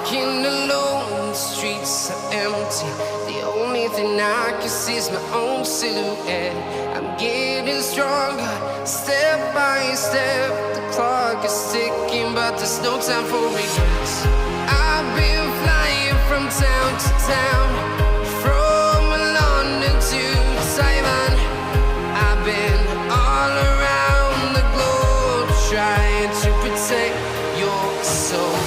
walking alone, the streets are empty. The only thing I can see is my own silhouette. I'm getting stronger, step by step. The clock is ticking, but there's no time for regrets. I've been flying from town to town, from London to Taiwan. I've been all around the globe, trying to protect your soul.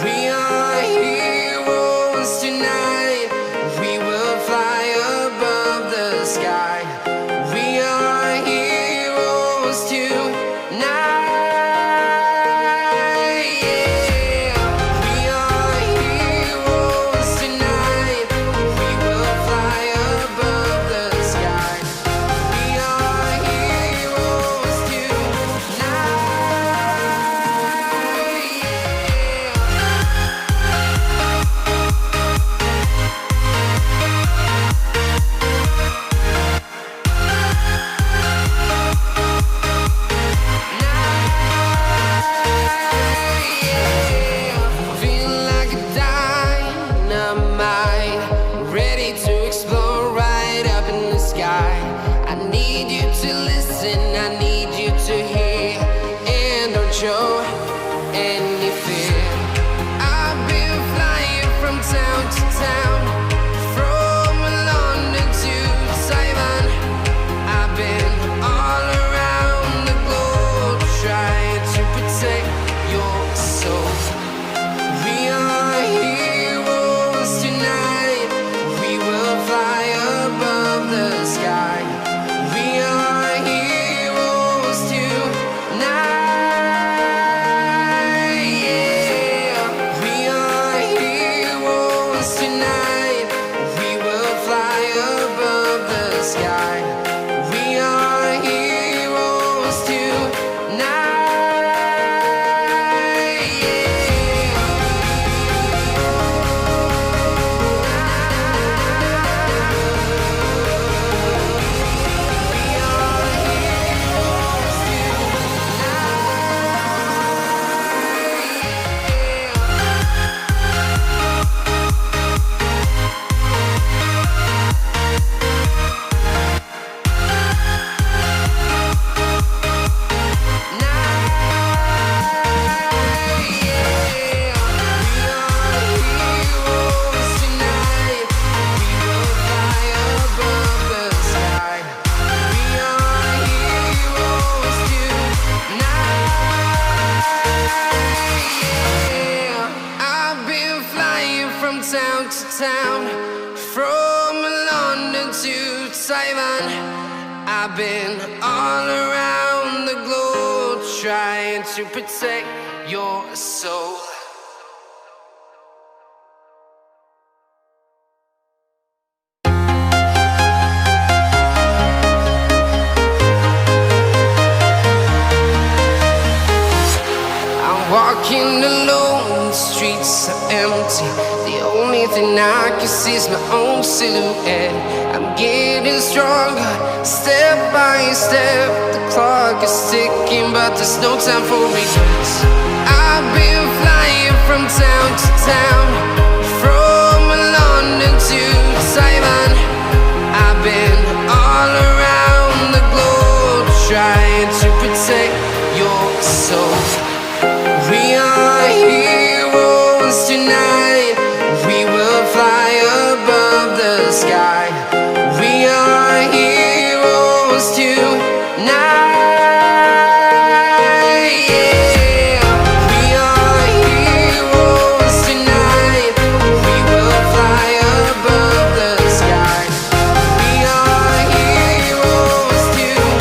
We are heroes tonight. We will fly above the sky. We are heroes tonight. Yeah. We are heroes tonight. We will fly above the sky. We are heroes tonight. Feel like a dynamite, ready to explode right up in the sky. I need you to listen, I need you to hear, and don't show any fear. I've been flying from town to town, from London to Taiwan. I've been all around the globe, trying to protect your soul. We are heroes tonight. We will fly above the sky. We are heroes tonight. Yeah. We are heroes tonight. We will fly above the sky. We are heroes tonight. I've been flying from town to town, from London to Taiwan. I've been all around the globe, trying to protect your soul. I'm walking alone, the streets are empty. The only thing I can see is my own silhouette. I'm getting stronger, step by step. The clock is ticking, but there's no time for regrets. I've been flying from town to town, from London to Taiwan. I've been all around the globe, trying to protect your soul. We are heroes tonight. We will fly above the sky. We are heroes tonight. Yeah. We are heroes tonight. We will fly above the sky. We are heroes tonight.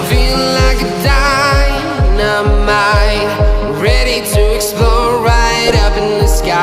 Feel like a dynamite, ready to